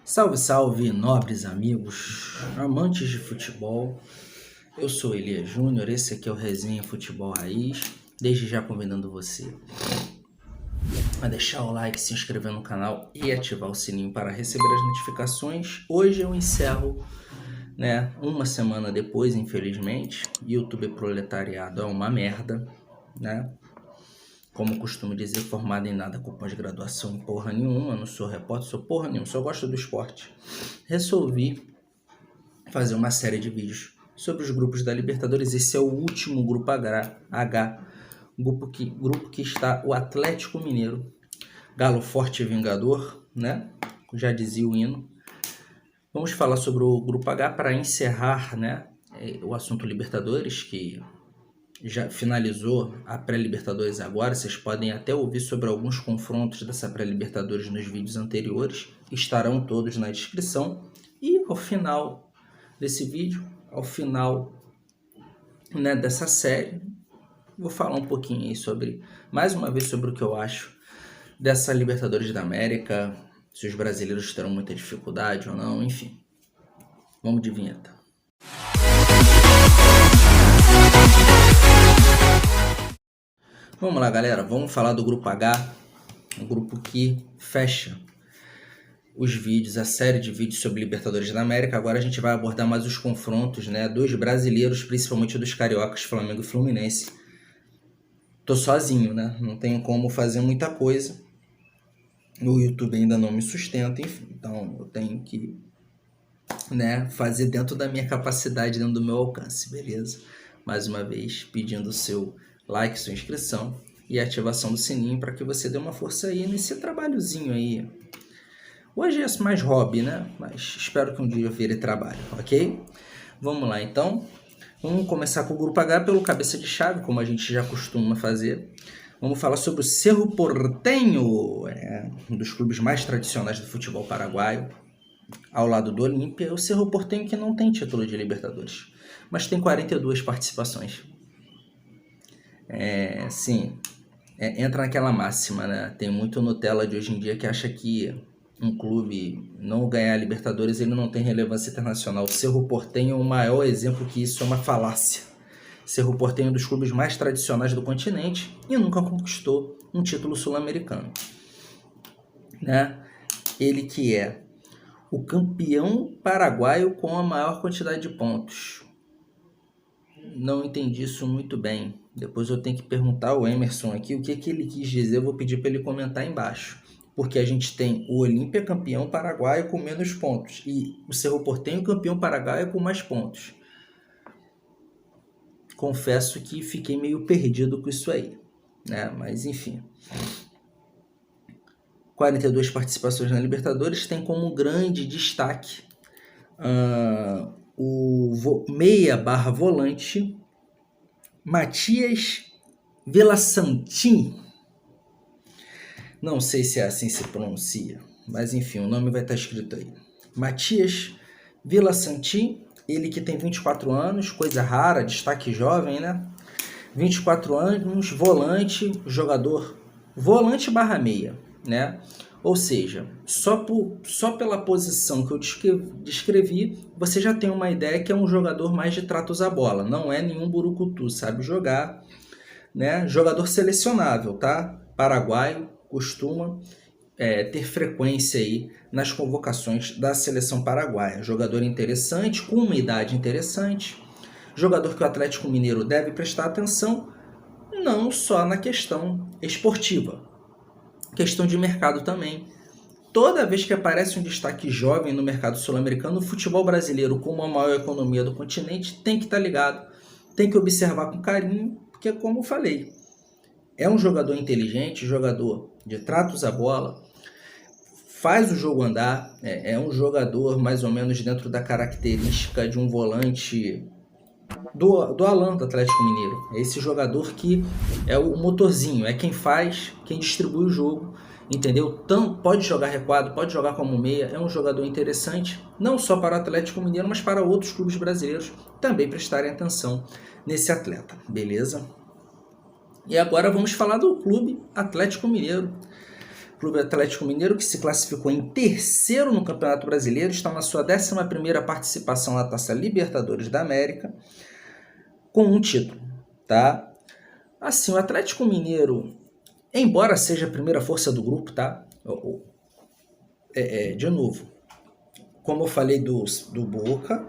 Salve, salve, nobres amigos, amantes de futebol. Eu sou Elias Júnior, esse aqui é o Resenha Futebol Raiz. Desde já convidando você a deixar o like, se inscrever no canal e ativar o sininho para receber as notificações. Hoje eu encerro, uma semana depois, infelizmente. YouTube proletariado é uma merda, Como costumo dizer, formado em nada com pós-graduação em porra nenhuma, não sou repórter, sou porra nenhuma, só gosto do esporte. Resolvi fazer uma série de vídeos sobre os grupos da Libertadores. Esse é o último grupo H, grupo que está o Atlético Mineiro, Galo Forte e Vingador, Já dizia o hino. Vamos falar sobre o grupo H para encerrar, o assunto Libertadores, que já finalizou a pré-Libertadores agora. Vocês podem até ouvir sobre alguns confrontos dessa pré-Libertadores nos vídeos anteriores, estarão todos na descrição. E ao final desse vídeo, ao final dessa série, vou falar um pouquinho aí mais uma vez sobre o que eu acho dessa Libertadores da América, se os brasileiros terão muita dificuldade ou não, enfim. Vamos de vinheta. Vamos lá, galera, vamos falar do Grupo H, um grupo que fecha os vídeos, a série de vídeos sobre Libertadores da América. Agora a gente vai abordar mais os confrontos, dos brasileiros, principalmente dos cariocas, Flamengo e Fluminense. Tô sozinho, não tenho como fazer muita coisa, o YouTube ainda não me sustenta, enfim, então eu tenho que fazer dentro da minha capacidade, dentro do meu alcance, beleza? Mais uma vez, pedindo o seu like, sua inscrição e ativação do sininho para que você dê uma força aí nesse trabalhozinho aí. Hoje é mais hobby, mas espero que um dia eu vire trabalho, ok? Vamos lá, então. Vamos começar com o Grupo H pelo cabeça de chave, como a gente já costuma fazer. Vamos falar sobre o Cerro Porteño, um dos clubes mais tradicionais do futebol paraguaio, ao lado do Olímpia. O Cerro Porteño que não tem título de Libertadores, mas tem 42 participações. Entra naquela máxima, Tem muito Nutella de hoje em dia que acha que um clube não ganhar a Libertadores, ele não tem relevância internacional. O Cerro Porteño é o maior exemplo que isso é uma falácia. Cerro Porteño é um dos clubes mais tradicionais do continente e nunca conquistou um título sul-americano, Ele que é o campeão paraguaio com a maior quantidade de pontos. Não entendi isso muito bem. Depois eu tenho que perguntar ao Emerson aqui o que ele quis dizer. Eu vou pedir para ele comentar embaixo. Porque a gente tem o Olímpia campeão paraguaio com menos pontos e o Cerro Porteño campeão paraguaio com mais pontos. Confesso que fiquei meio perdido com isso aí, Mas enfim. 42 participações na Libertadores, tem como grande destaque o meia/volante Matias Villasantin. Não sei se é assim se pronuncia, mas enfim, o nome vai estar escrito aí. Matias Villasantin, ele que tem 24 anos, coisa rara, destaque jovem, 24 anos, volante, jogador volante/meia, Ou seja, só pela posição que eu descrevi, você já tem uma ideia que é um jogador mais de tratos à bola. Não é nenhum burucutu, sabe jogar, Jogador selecionável, tá? Paraguaio costuma ter frequência aí nas convocações da seleção paraguaia. Jogador interessante, com uma idade interessante. Jogador que o Atlético Mineiro deve prestar atenção, não só na questão esportiva, questão de mercado também. Toda vez que aparece um destaque jovem no mercado sul-americano, o futebol brasileiro, como a maior economia do continente, tem que estar ligado, tem que observar com carinho, porque como eu falei, é um jogador inteligente, jogador de tratos à bola, faz o jogo andar, é um jogador mais ou menos dentro da característica de um volante do Alan, do Atlético Mineiro. É esse jogador que é o motorzinho, é quem faz, quem distribui o jogo, entendeu? Então, pode jogar recuado, pode jogar como meia, é um jogador interessante, não só para o Atlético Mineiro, mas para outros clubes brasileiros também prestarem atenção nesse atleta, beleza? E agora vamos falar do clube Atlético Mineiro. Clube Atlético Mineiro, que se classificou em terceiro no Campeonato Brasileiro, está na sua 11ª participação na Taça Libertadores da América, com um título, tá? Assim, o Atlético Mineiro, embora seja a primeira força do grupo, tá? De novo, como eu falei do Boca,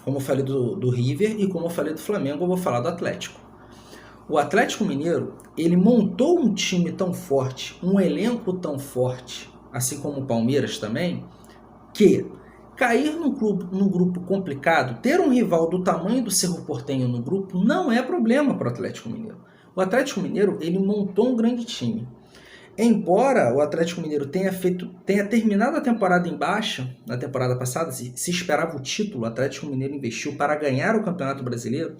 como eu falei do River e como eu falei do Flamengo, eu vou falar do Atlético. O Atlético Mineiro, ele montou um time tão forte, um elenco tão forte, assim como o Palmeiras também, que cair num grupo complicado, ter um rival do tamanho do Cerro Porteño no grupo, não é problema para o Atlético Mineiro. O Atlético Mineiro, ele montou um grande time. Embora o Atlético Mineiro tenha terminado a temporada em baixa, na temporada passada, se esperava o título, o Atlético Mineiro investiu para ganhar o Campeonato Brasileiro.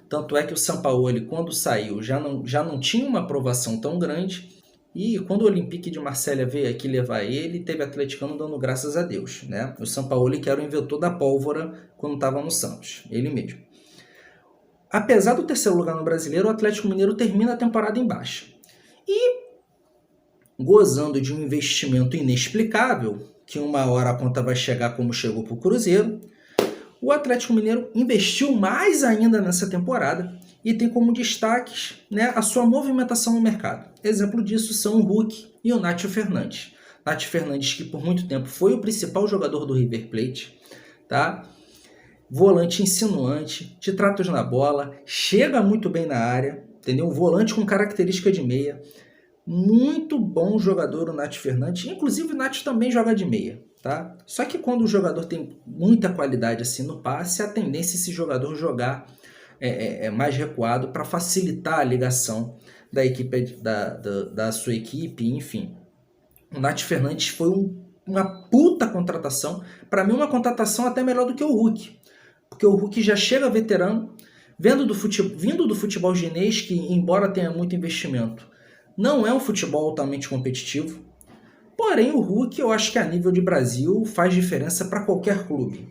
Tanto é que o Sampaoli, quando saiu, já não tinha uma aprovação tão grande. E quando o Olympique de Marselha veio aqui levar ele, teve atleticano dando graças a Deus, né? O Sampaoli, que era o inventor da pólvora quando estava no Santos, ele mesmo. Apesar do terceiro lugar no Brasileiro, o Atlético Mineiro termina a temporada em baixa. E, gozando de um investimento inexplicável, que uma hora a conta vai chegar como chegou para o Cruzeiro, o Atlético Mineiro investiu mais ainda nessa temporada e tem como destaques, né, a sua movimentação no mercado. Exemplo disso são o Hulk e o Nátio Fernandes. Nátio Fernandes, que por muito tempo foi o principal jogador do River Plate, tá? Volante insinuante, de tratos na bola, chega muito bem na área, entendeu? Volante com característica de meia. Muito bom jogador o Nátio Fernandes, inclusive o Nátio também joga de meia, tá? Só que quando o jogador tem muita qualidade assim no passe, a tendência é esse jogador jogar mais recuado para facilitar a ligação da equipe da sua equipe, enfim. O Nátio Fernandes foi uma puta contratação, para mim uma contratação até melhor do que o Hulk, porque o Hulk já chega veterano, vindo do futebol chinês, que embora tenha muito investimento, não é um futebol altamente competitivo. Porém, o Hulk, eu acho que a nível de Brasil faz diferença para qualquer clube.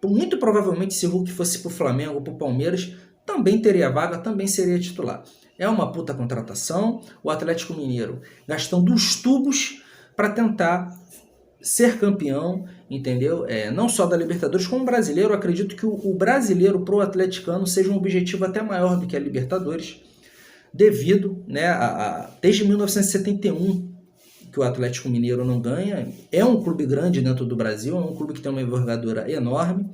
Muito provavelmente, se o Hulk fosse para o Flamengo ou para o Palmeiras, também teria vaga, também seria titular. É uma puta contratação. O Atlético Mineiro gastando os tubos para tentar ser campeão, entendeu? Não só da Libertadores, como brasileiro. Eu acredito que o brasileiro pro atleticano seja um objetivo até maior do que a Libertadores, devido, né, desde 1971 que o Atlético Mineiro não ganha. É um clube grande dentro do Brasil, é um clube que tem uma envergadura enorme.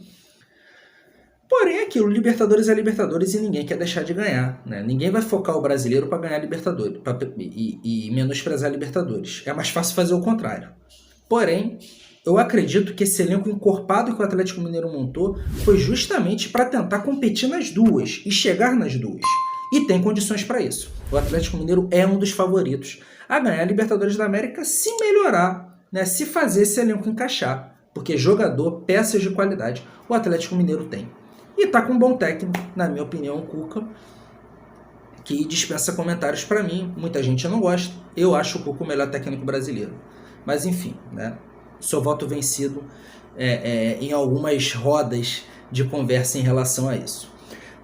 Porém, aquilo, Libertadores é Libertadores e ninguém quer deixar de ganhar, né? Ninguém vai focar o brasileiro para ganhar Libertadores e menosprezar a Libertadores. É mais fácil fazer o contrário. Porém, eu acredito que esse elenco encorpado que o Atlético Mineiro montou foi justamente para tentar competir nas duas e chegar nas duas. E tem condições para isso. O Atlético Mineiro é um dos favoritos a ganhar a Libertadores da América se melhorar, né? Se fazer esse elenco encaixar. Porque jogador, peças de qualidade, o Atlético Mineiro tem. E tá com um bom técnico, na minha opinião, o Cuca, que dispensa comentários para mim. Muita gente não gosta. Eu acho o Cuca o melhor técnico brasileiro. Mas enfim, né? Sou voto vencido em algumas rodas de conversa em relação a isso.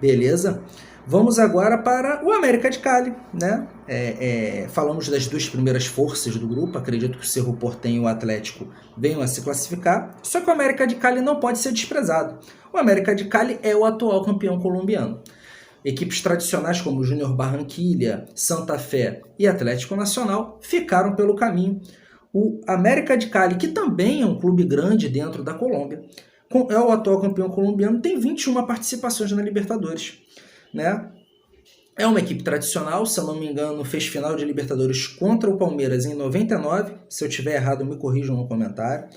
Beleza? Vamos agora para o América de Cali, né? Falamos das duas primeiras forças do grupo. Acredito que o Cerro Porteño e o Atlético venham a se classificar. Só que o América de Cali não pode ser desprezado. O América de Cali é o atual campeão colombiano. Equipes tradicionais como Júnior Barranquilla, Santa Fé e Atlético Nacional ficaram pelo caminho. O América de Cali, que também é um clube grande dentro da Colômbia, é o atual campeão colombiano, tem 21 participações na Libertadores, né? É uma equipe tradicional, se eu não me engano, fez final de Libertadores contra o Palmeiras em 99. Se eu estiver errado, me corrijam no comentário.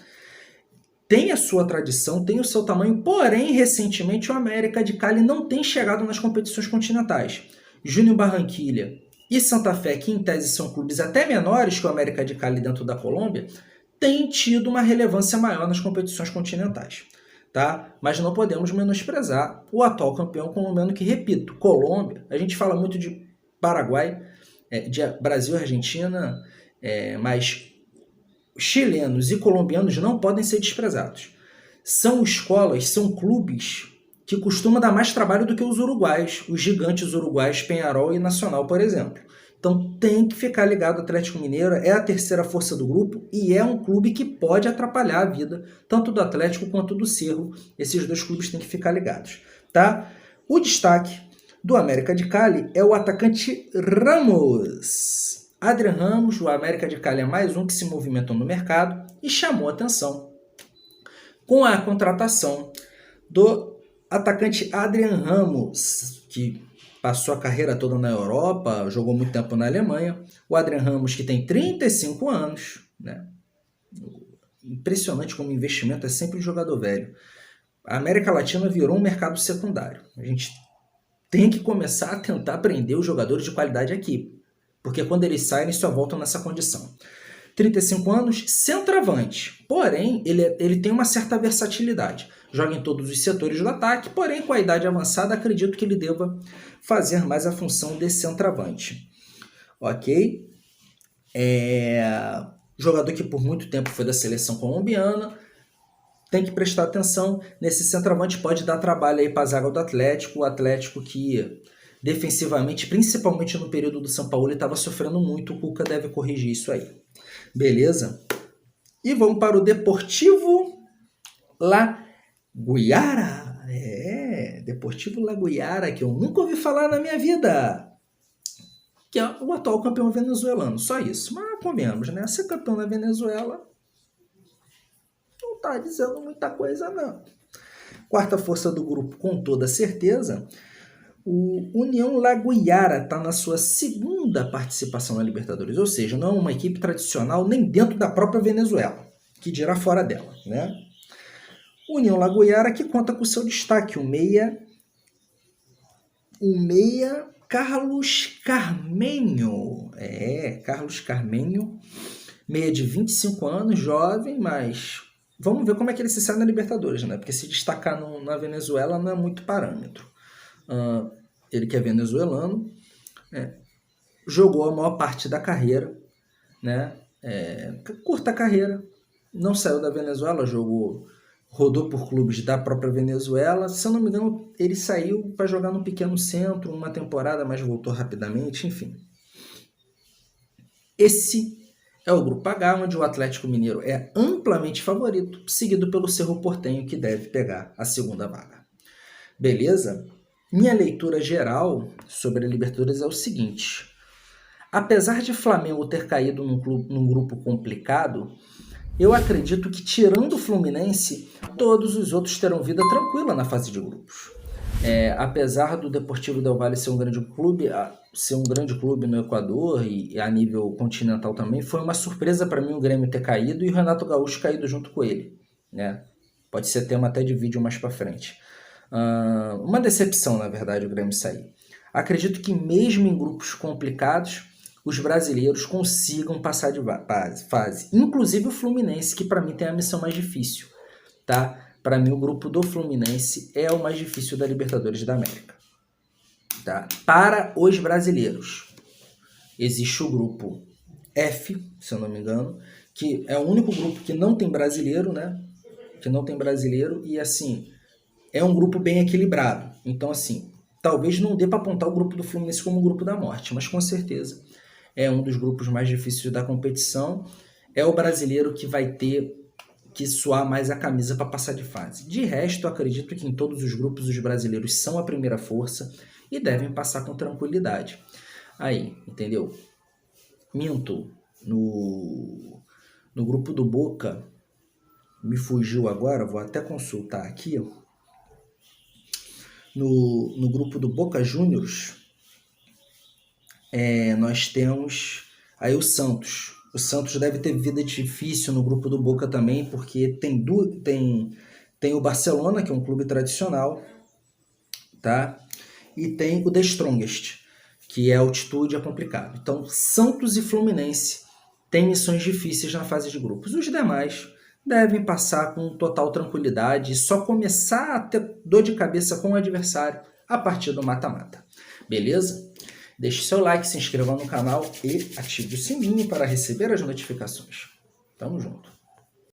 Tem a sua tradição, tem o seu tamanho, porém, recentemente, o América de Cali não tem chegado nas competições continentais. Júnior Barranquilla e Santa Fé, que em tese são clubes até menores que o América de Cali dentro da Colômbia, têm tido uma relevância maior nas competições continentais. Tá? Mas não podemos menosprezar o atual campeão colombiano, que, repito, Colômbia, a gente fala muito de Paraguai, de Brasil e Argentina, mas chilenos e colombianos não podem ser desprezados. São escolas, são clubes que costumam dar mais trabalho do que os uruguaios, os gigantes uruguaios Peñarol e Nacional, por exemplo. Então tem que ficar ligado ao Atlético Mineiro, é a terceira força do grupo e é um clube que pode atrapalhar a vida, tanto do Atlético quanto do Cerro. Esses dois clubes têm que ficar ligados, tá? O destaque do América de Cali é o atacante Ramos. Adrian Ramos, o América de Cali é mais um que se movimentou no mercado e chamou atenção com a contratação do atacante Adrian Ramos, que passou a carreira toda na Europa, jogou muito tempo na Alemanha. O Adrian Ramos, que tem 35 anos, né? Impressionante como investimento é sempre um jogador velho. A América Latina virou um mercado secundário. A gente tem que começar a tentar prender os jogadores de qualidade aqui, porque quando eles saem, eles só voltam nessa condição. 35 anos, centroavante. Porém, ele tem uma certa versatilidade. Joga em todos os setores do ataque, porém, com a idade avançada, acredito que ele deva fazer mais a função de centroavante. Ok? Jogador que por muito tempo foi da seleção colombiana. Tem que prestar atenção nesse centroavante, pode dar trabalho aí para a zaga do Atlético. O Atlético que defensivamente, principalmente no período do São Paulo, estava sofrendo muito. O Cuca deve corrigir isso aí. Beleza? E vamos para o Deportivo Laguiara. Deportivo Laguiara, que eu nunca ouvi falar na minha vida. Que é o atual campeão venezuelano. Só isso. Mas convenhamos, né? Ser campeão na Venezuela não está dizendo muita coisa, não. Quarta força do grupo, com toda certeza. O União Laguiara está na sua segunda participação na Libertadores, ou seja, não é uma equipe tradicional nem dentro da própria Venezuela, que dirá fora dela, né? União Laguiara que conta com seu destaque, o meia Carlos Carmenho. Carlos Carmenho, meia de 25 anos, jovem, mas vamos ver como é que ele se sai na Libertadores, né? Porque se destacar na Venezuela não é muito parâmetro. Ele que é venezuelano, jogou a maior parte da carreira, né? Curta carreira, não saiu da Venezuela, rodou por clubes da própria Venezuela. Se eu não me engano, ele saiu para jogar no pequeno centro uma temporada, mas voltou rapidamente, enfim. Esse é o Grupo H, onde o Atlético Mineiro é amplamente favorito, seguido pelo Cerro Porteño, que deve pegar a segunda vaga. Beleza? Minha leitura geral sobre a Libertadores é o seguinte: apesar de Flamengo ter caído num grupo complicado, eu acredito que, tirando o Fluminense, todos os outros terão vida tranquila na fase de grupos. Apesar do Deportivo Del Valle ser um grande clube no Equador e a nível continental também, foi uma surpresa para mim o Grêmio ter caído e o Renato Gaúcho caído junto com ele, né? Pode ser tema até de vídeo mais para frente. Uma decepção, na verdade, o Grêmio sair. Acredito que mesmo em grupos complicados, os brasileiros consigam passar de fase. Inclusive o Fluminense, que para mim tem a missão mais difícil, tá? Para mim o grupo do Fluminense é o mais difícil da Libertadores da América, tá? Para os brasileiros, existe o grupo F, se eu não me engano, que é o único grupo que não tem brasileiro, né? Que não tem brasileiro e, assim, é um grupo bem equilibrado. Então, assim, talvez não dê para apontar o grupo do Fluminense como o grupo da morte, mas com certeza é um dos grupos mais difíceis da competição. É o brasileiro que vai ter que suar mais a camisa para passar de fase. De resto, eu acredito que em todos os grupos os brasileiros são a primeira força e devem passar com tranquilidade. Aí, entendeu? Minto. No grupo do Boca, me fugiu agora, vou até consultar aqui. No grupo do Boca Juniors, nós temos aí o Santos. O Santos deve ter vida difícil no grupo do Boca também, porque tem o Barcelona, que é um clube tradicional, tá? E tem o The Strongest, que é altitude, é complicado. Então, Santos e Fluminense têm missões difíceis na fase de grupos. Os demais devem passar com total tranquilidade e só começar a ter dor de cabeça com o adversário a partir do mata-mata. Beleza? Deixe seu like, se inscreva no canal e ative o sininho para receber as notificações. Tamo junto!